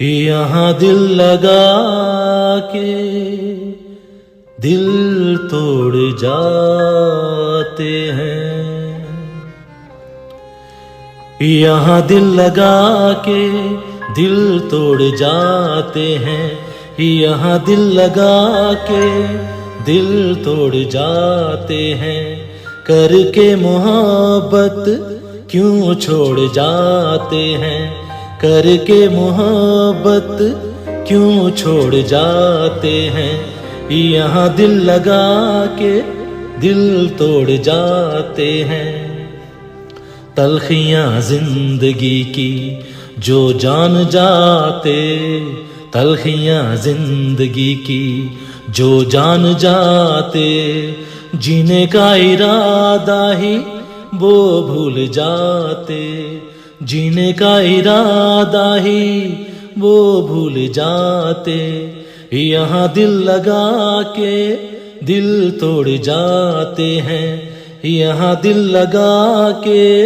यहाँ दिल लगा के दिल तोड़ जाते हैं। यहाँ दिल लगा के दिल तोड़ जाते हैं। यहाँ दिल लगा के दिल तोड़ जाते हैं। करके मोहब्बत क्यों छोड़ जाते हैं। करके मोहब्बत क्यों छोड़ जाते हैं। यहाँ दिल लगा के दिल तोड़ जाते हैं। तलखियाँ जिंदगी की जो जान जाते, तलखियाँ जिंदगी की जो जान जाते, जीने का इरादा ही वो भूल जाते। जीने का इरादा ही वो भूल जाते। यहाँ दिल लगा के दिल तोड़ जाते हैं। यहाँ दिल लगा के